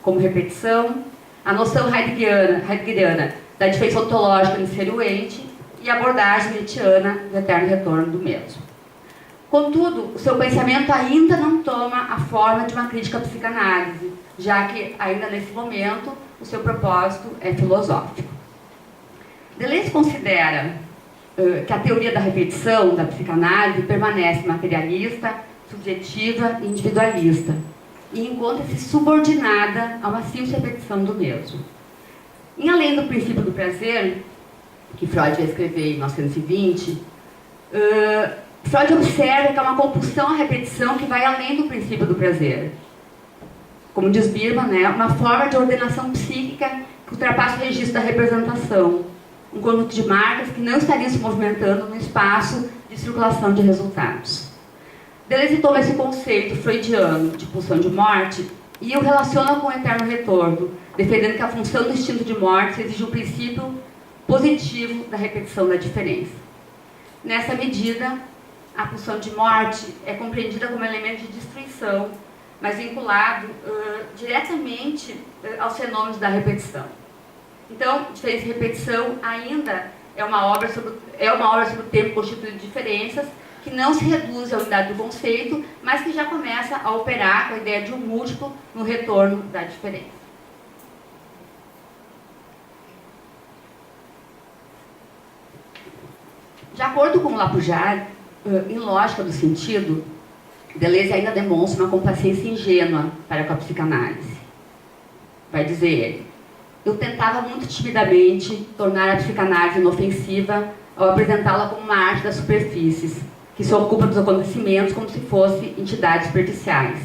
como repetição, a noção heideggeriana da diferença ontológica no ser ente e a abordagem nietzschiana do eterno retorno do mesmo. Contudo, o seu pensamento ainda não toma a forma de uma crítica à psicanálise, já que, ainda nesse momento, o seu propósito é filosófico. Deleuze considera que a teoria da repetição da psicanálise permanece materialista, subjetiva e individualista, e encontra-se subordinada a uma simples repetição do mesmo. Em Além do Princípio do Prazer, que Freud vai escrever em 1920, Freud observa que é uma compulsão à repetição que vai além do princípio do prazer. Como diz Birman, uma forma de ordenação psíquica que ultrapassa o registro da representação, um conjunto de marcas que não estariam se movimentando no espaço de circulação de resultados. Deleuze toma esse conceito freudiano de pulsão de morte e o relaciona com o eterno retorno, defendendo que a função do instinto de morte exige um princípio positivo da repetição da diferença. Nessa medida, a pulsão de morte é compreendida como elemento de destruição, mas vinculado diretamente aos fenômenos da repetição. Então, diferença e repetição ainda é uma obra sobre o tempo constituído de diferenças, que não se reduz à unidade do conceito, mas que já começa a operar com a ideia de um múltiplo no retorno da diferença. De acordo com Lapoujar, em Lógica do Sentido, Deleuze ainda demonstra uma complacência ingênua para com a psicanálise. Vai dizer ele: eu tentava muito timidamente tornar a psicanálise inofensiva ao apresentá-la como uma arte das superfícies, que se ocupa dos acontecimentos como se fossem entidades superficiais.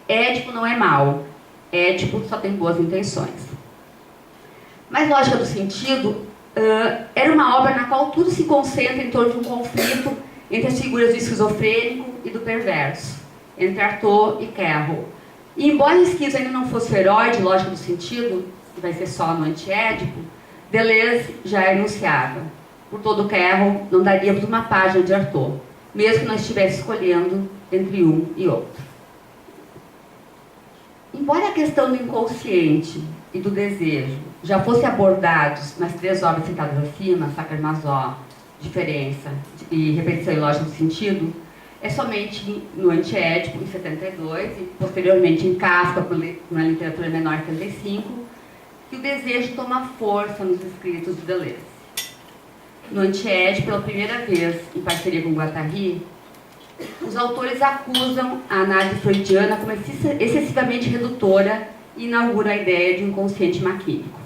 Édipo não é mau, Édipo só tem boas intenções. Mas Lógica do Sentido era uma obra na qual tudo se concentra em torno de um conflito entre as figuras do esquizofrênico e do perverso, entre Artaud e Carroll. E embora o esquizo ainda não fosse o herói de Lógica do Sentido, que vai ser só no anti-Édipo, Deleuze já enunciava: por todo Carroll não daríamos uma página de Artaud, mesmo que nós estivéssemos escolhendo entre um e outro. Embora a questão do inconsciente e do desejo já fossem abordados nas três obras citadas acima, Sacher-Masoch, Diferença e Repetição e Lógica do Sentido, é somente no Anti-Édipo, em 72, e posteriormente em Kafka, na literatura menor, em 75, que o desejo toma força nos escritos de Deleuze. No Anti-Édipo, pela primeira vez, em parceria com Guattari, os autores acusam a análise freudiana como excessivamente redutora e inauguram a ideia de um inconsciente maquínico.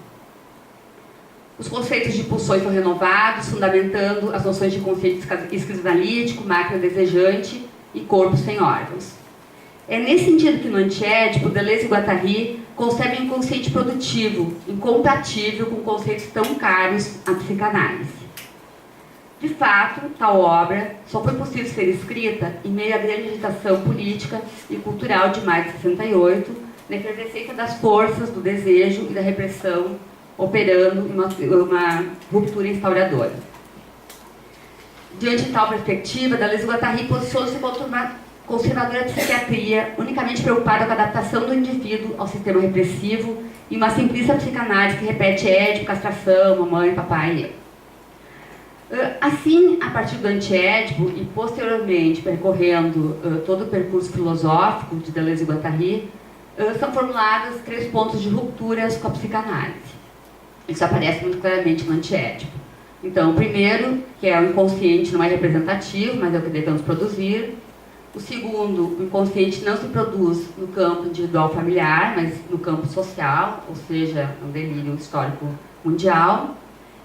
Os conceitos de pulsões são renovados, fundamentando as noções de consciente esquizoanalítico, máquina desejante e corpo sem órgãos. É nesse sentido que no Anti-Édipo, Deleuze e Guattari concebem um inconsciente produtivo, incompatível com conceitos tão caros à psicanálise. De fato, tal obra só foi possível ser escrita em meio à grande agitação política e cultural de maio de 68, na efervescência das forças do desejo e da repressão, operando uma ruptura instauradora. Diante de tal perspectiva, Deleuze e Guattari posiciona-se contra uma conservadora psiquiatria unicamente preocupada com a adaptação do indivíduo ao sistema repressivo e uma simplista psicanálise que repete Édipo, castração, mamãe, papai e eu. Assim, a partir do Anti-Édipo e posteriormente percorrendo todo o percurso filosófico de Deleuze e Guattari, são formulados 3 pontos de rupturas com a psicanálise. Isso aparece muito claramente no Anti-Édipo. Então, o primeiro, que é o inconsciente não é representativo, mas é o que devemos produzir. O segundo, o inconsciente não se produz no campo individual familiar, mas no campo social, ou seja, no delírio histórico mundial.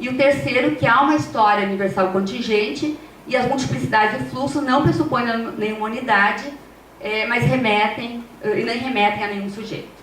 E o terceiro, que há uma história universal contingente e as multiplicidades de fluxo não pressupõem nenhuma unidade, mas nem remetem a nenhum sujeito.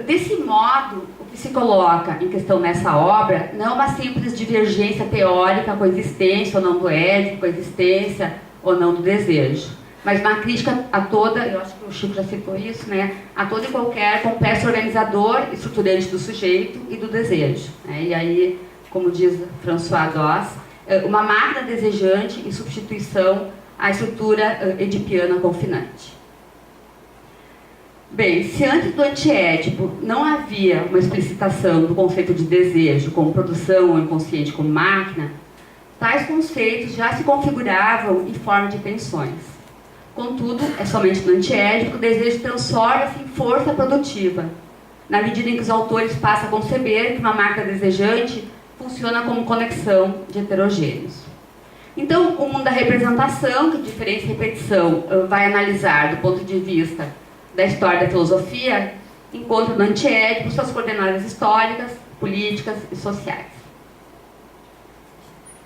Desse modo, o que se coloca em questão nessa obra não é uma simples divergência teórica com a existência ou não do Édipo, com a existência ou não do desejo, mas uma crítica a toda, eu acho que o Chico já citou isso, a todo e qualquer complexo organizador e estruturante do sujeito e do desejo. E aí, como diz François Doss, uma máquina desejante em substituição à estrutura edipiana confinante. Bem, se antes do antiédipo não havia uma explicitação do conceito de desejo como produção ou inconsciente como máquina, tais conceitos já se configuravam em forma de tensões. Contudo, é somente no antiédipo que o desejo transforma-se em força produtiva, na medida em que os autores passam a conceber que uma máquina desejante funciona como conexão de heterogêneos. Então, o mundo da representação, que diferença e repetição vai analisar do ponto de vista da história da filosofia, encontra no antiédipo suas coordenadas históricas, políticas e sociais.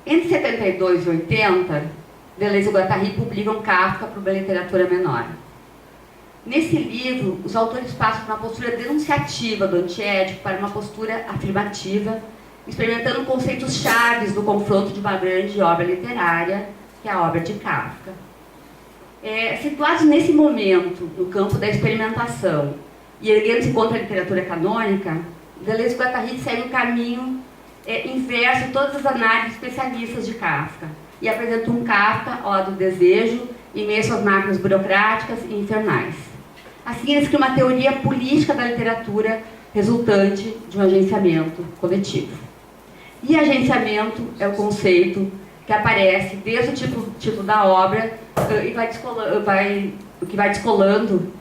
Entre 72 e 80, Deleuze e Guattari publicam Kafka para uma literatura menor. Nesse livro, os autores passam de uma postura denunciativa do antiédipo para uma postura afirmativa, experimentando conceitos chaves do confronto de uma grande obra literária, que é a obra de Kafka. Situados nesse momento, no campo da experimentação, e erguendo-se contra a literatura canônica, Deleuze e Guattari seguem um caminho inverso de todas as análises especialistas de Kafka, e apresentam um Kafka ao lado do desejo, em meio às suas máquinas burocráticas e infernais. Assim, eles criam uma teoria política da literatura resultante de um agenciamento coletivo. E agenciamento é o conceito que aparece desde o título da obra e vai deslocando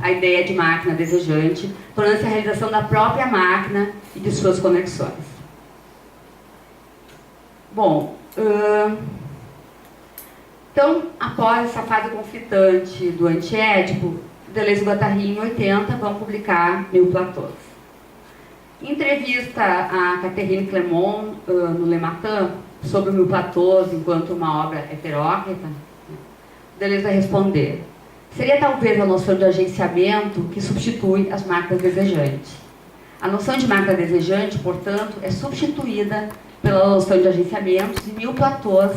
a ideia de máquina desejante, tornando-se a realização da própria máquina e de suas conexões. Bom, então, após essa fase conflitante do antiédipo, Deleuze e Guattari, em 80, vão publicar Mil Platôs. Em entrevista a Catherine Clermont, no Le Matin, sobre o Mil Platôs enquanto uma obra heteróclita, Deleuze vai responder: seria talvez a noção de agenciamento que substitui as máquinas desejantes. A noção de máquina desejante, portanto, é substituída pela noção de agenciamentos e Mil Platôs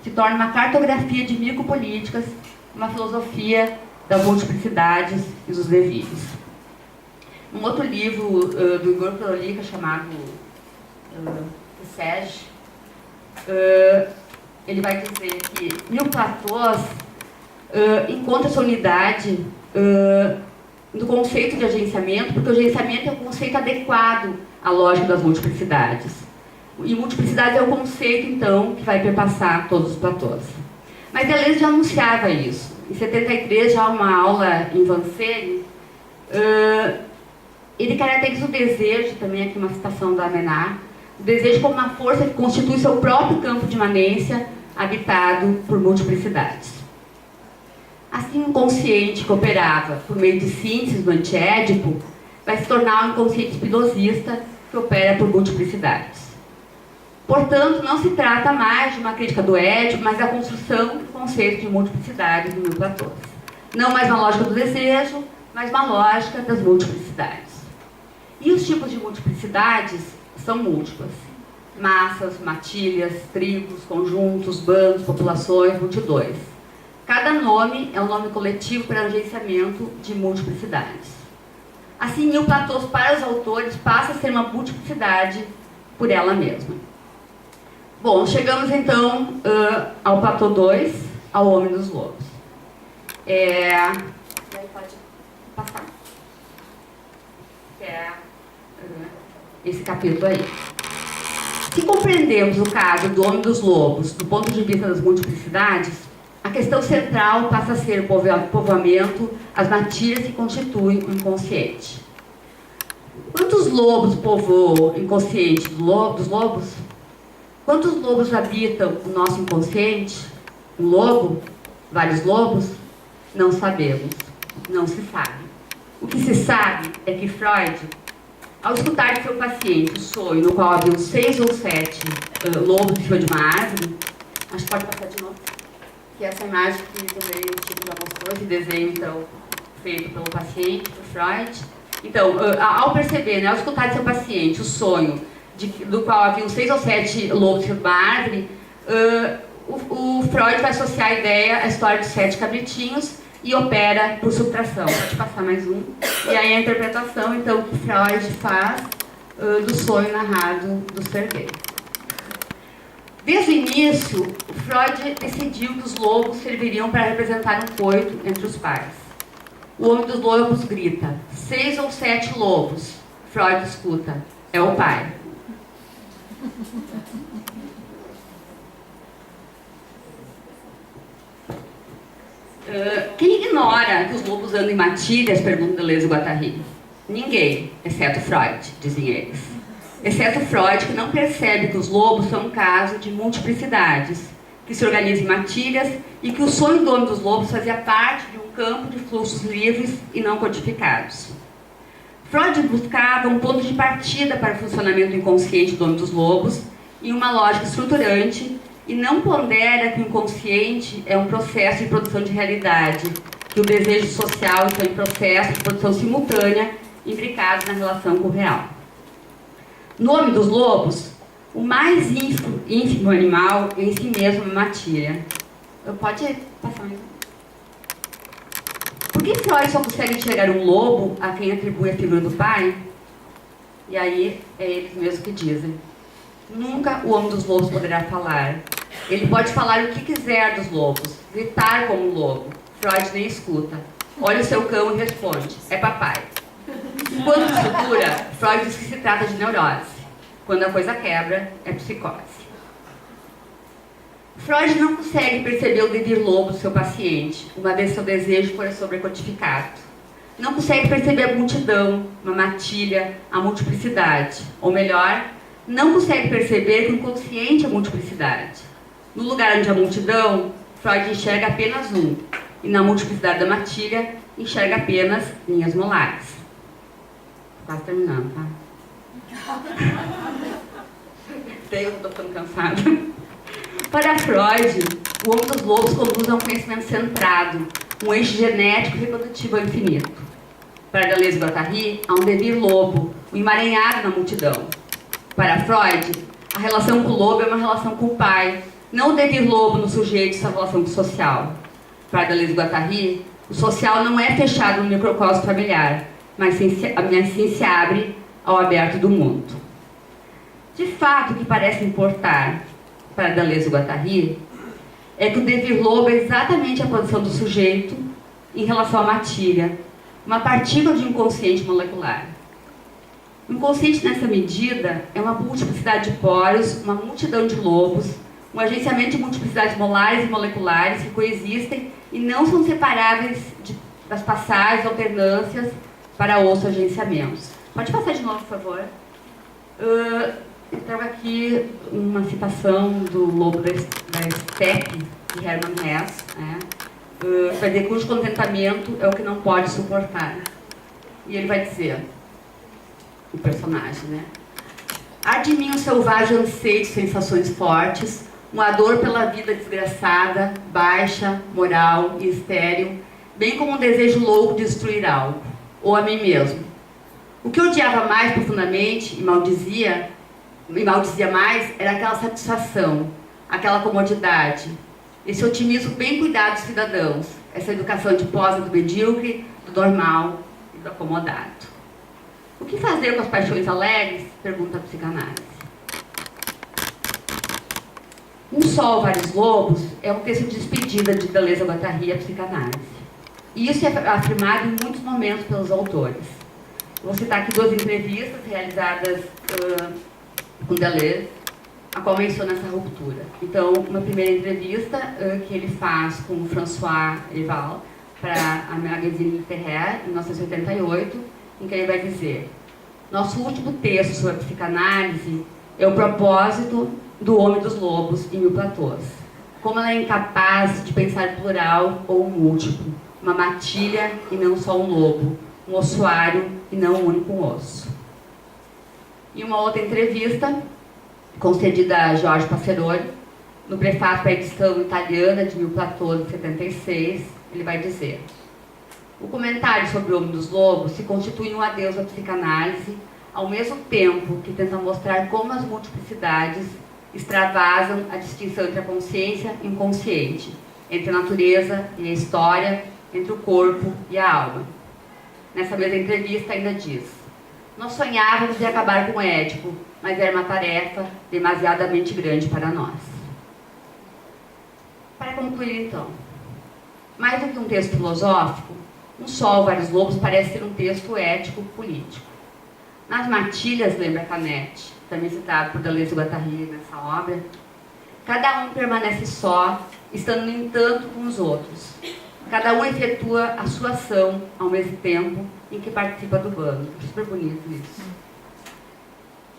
se torna uma cartografia de micropolíticas, uma filosofia das multiplicidades e dos devires. Um outro livro do Igor Prolica, chamado Sege, ele vai dizer que Mil Platôs encontra sua unidade no conceito de agenciamento, porque o agenciamento é um conceito adequado à lógica das multiplicidades. E multiplicidade é o conceito, então, que vai perpassar todos os platôs. Mas Deleuze já anunciava isso. Em 73, já uma aula em Vancelli, ele caracteriza o desejo, também aqui uma citação da Menard, o desejo como uma força que constitui seu próprio campo de imanência, habitado por multiplicidades. Assim, o inconsciente que operava por meio de síntese do antiédipo vai se tornar um inconsciente spinozista que opera por multiplicidades. Portanto, não se trata mais de uma crítica do édipo, mas da construção do conceito de multiplicidades no Mil Platôs. Não mais uma lógica do desejo, mas uma lógica das multiplicidades. E os tipos de multiplicidades são múltiplas. Massas, matilhas, tribos, conjuntos, bandos, populações, multidões. Cada nome é um nome coletivo para agenciamento de multiplicidades. Assim, Mil Platôs, para os autores, passa a ser uma multiplicidade por ela mesma. Bom, chegamos então ao Platô 2, ao Homem dos Lobos. Pode passar. Esse capítulo aí. Se compreendemos o caso do Homem dos Lobos do ponto de vista das multiplicidades, a questão central passa a ser o povoamento, as matilhas que constituem o inconsciente. Quantos lobos povoam o inconsciente dos lobos? Quantos lobos habitam o nosso inconsciente? Um lobo? Vários lobos? Não sabemos. Não se sabe. O que se sabe é que Freud, ao escutar de seu paciente o sonho no qual haviam 6 ou 7 lobos em cima de uma árvore, acho que pode passar de novo, que é essa imagem que também o Chico já mostrou, esse desenho, então, feito pelo paciente, por Freud. Então, ao perceber, né, ao escutar de seu paciente o sonho do qual haviam 6 ou 7 lobos em uma árvore, o Freud vai associar a ideia à história dos 7 cabritinhos e opera por subtração. Pode passar mais um. E aí a interpretação, então, que Freud faz do sonho narrado do Sergei. Desde o início, Freud decidiu que os lobos serviriam para representar um coito entre os pais. O homem dos lobos grita: 6 ou 7 lobos. Freud escuta: é o pai. Quem ignora que os lobos andam em matilhas? Pergunta Deleuze e Guattari. Ninguém, exceto Freud, dizem eles. Exceto Freud, que não percebe que os lobos são um caso de multiplicidades, que se organizam em matilhas e que o sonho do homem dos lobos fazia parte de um campo de fluxos livres e não codificados. Freud buscava um ponto de partida para o funcionamento inconsciente do homem dos lobos em uma lógica estruturante e não pondera que o inconsciente é um processo de produção de realidade, que o desejo social está em processo de produção simultânea imbricados na relação com o real. No homem dos lobos, o mais ínfimo animal é em si mesmo uma matilha. Pode passar mais? Por que Freud só consegue enxergar um lobo a quem atribui a figura do pai? E aí é eles mesmos que dizem: nunca o homem dos lobos poderá falar. Ele pode falar o que quiser dos lobos, gritar como um lobo. Freud nem escuta. Olha o seu cão e responde: é papai. Quando estrutura, Freud diz que se trata de neurose. Quando a coisa quebra, é psicose. Freud não consegue perceber o devir lobo do seu paciente, uma vez seu desejo for sobrecodificado. Não consegue perceber a multidão, uma matilha, a multiplicidade. Ou melhor, não consegue perceber que o inconsciente é multiplicidade. No lugar onde há multidão, Freud enxerga apenas um, e na multiplicidade da matilha, enxerga apenas linhas molares. Quase terminando, tá? Eu estou ficando cansada. Para Freud, o homem dos lobos conduz a um conhecimento centrado, um eixo genético reprodutivo ao infinito. Para Deleuze e Guattari, há um devir lobo, um emaranhado na multidão. Para Freud, a relação com o lobo é uma relação com o pai, não o devir lobo no sujeito e sua relação com o social. Para Deleuze e Guattari, o social não é fechado no microcosmo familiar, mas sim se abre ao aberto do mundo. De fato, o que parece importar para Deleuze e Guattari é que o devir lobo é exatamente a posição do sujeito em relação à matilha, uma partícula de inconsciente molecular. O inconsciente, nessa medida, é uma multiplicidade de poros, uma multidão de lobos, um agenciamento de multiplicidades molares e moleculares que coexistem e não são separáveis das passagens, alternâncias para outros agenciamentos. Pode passar de novo, por favor. Eu trago aqui uma citação do Lobo da Estepe, de Hermann Hesse, né? Vai dizer cujo contentamento é o que não pode suportar. E ele vai dizer, o personagem, né? Há de mim um selvagem anseio de sensações fortes, uma dor pela vida desgraçada, baixa, moral e estéril, bem como um desejo louco de destruir algo, ou a mim mesmo. O que eu odiava mais profundamente e maldizia mais era aquela satisfação, aquela comodidade, esse otimismo bem cuidado dos cidadãos, essa educação de posa do medíocre, do normal e do acomodado. O que fazer com as paixões alegres? Pergunta a psicanálise. Um Sol, Vários Lobos é um texto de despedida de Deleuze e Guattari à psicanálise. E isso é afirmado em muitos momentos pelos autores. Vou citar aqui 2 entrevistas realizadas com Deleuze, a qual menciona essa ruptura. Então, uma primeira entrevista que ele faz com o François Eval para a Magazine Littéraire, em 1988, em que ele vai dizer: nosso último texto sobre a psicanálise é o propósito do Homem dos Lobos em Mil Platôs. Como ela é incapaz de pensar plural ou múltiplo, uma matilha e não só um lobo, um ossuário e não um único osso. Em uma outra entrevista, concedida a Jorge Passeroni, no prefácio para a edição italiana de Mil Platôs, de 76, ele vai dizer: o comentário sobre o Homem dos Lobos se constitui um adeus à psicanálise, ao mesmo tempo que tenta mostrar como as multiplicidades extravasam a distinção entre a consciência e o inconsciente, entre a natureza e a história, entre o corpo e a alma. Nessa mesma entrevista ainda diz: nós sonhávamos em acabar com Édipo, mas era uma tarefa demasiadamente grande para nós. Para concluir, então, mais do que um texto filosófico, Um Sol, Vários Lobos parece ser um texto ético-político. Nas matilhas, lembra Canetti, também citado por Deleuze e Guattari nessa obra, cada um permanece só, estando no entanto com os outros. Cada um efetua a sua ação ao mesmo tempo em que participa do bando. Super bonito isso.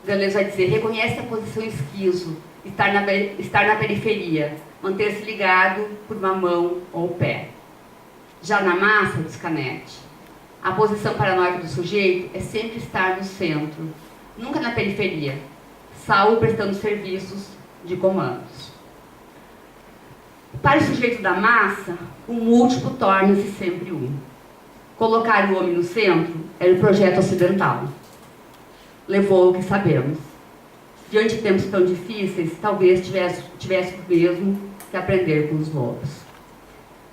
Deleuze vai dizer, reconhece a posição esquizo, estar na periferia, manter-se ligado por uma mão ou pé. Já na massa, diz Canetti, a posição paranoica do sujeito é sempre estar no centro, nunca na periferia, salvo prestando serviços de comandos. Para o sujeito da massa, o múltiplo torna-se sempre um. Colocar o homem no centro era o projeto ocidental. Levou o que sabemos. Diante de tempos tão difíceis, talvez tivesse mesmo que aprender com os lobos.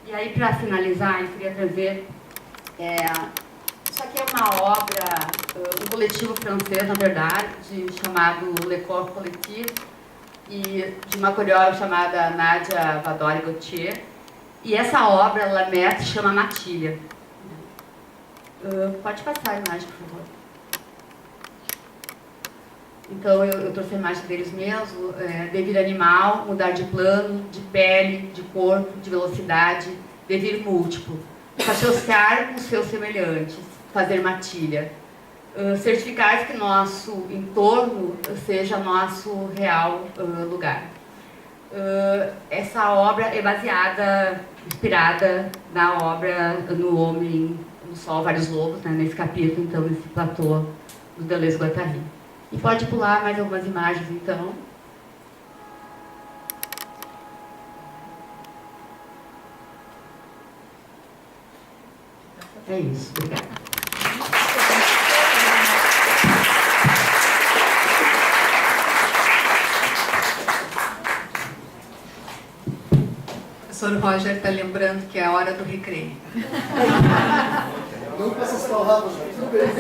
E aí, para finalizar, eu queria trazer... isso aqui é uma obra, um coletivo francês, na verdade, chamado Le Corps Collectif, e de uma coreógrafa chamada Nadia Vadori-Gauthier. E essa obra, Lamette, chama Matilha. Pode passar a imagem, por favor. Então, eu trouxe a imagem deles mesmo. Devir animal, mudar de plano, de pele, de corpo, de velocidade. Devir múltiplo. Associar com seus semelhantes. Fazer matilha. Certificar que nosso entorno seja nosso real lugar. Essa obra é inspirada na obra No Homem, no Sol, Vários Lobos, né, nesse capítulo, então, nesse platô do Deleuze e Guattari. E pode pular mais algumas imagens, então. É isso, obrigada. O professor Roger está lembrando que é a hora do recreio. Não passa as palavras, tudo bem.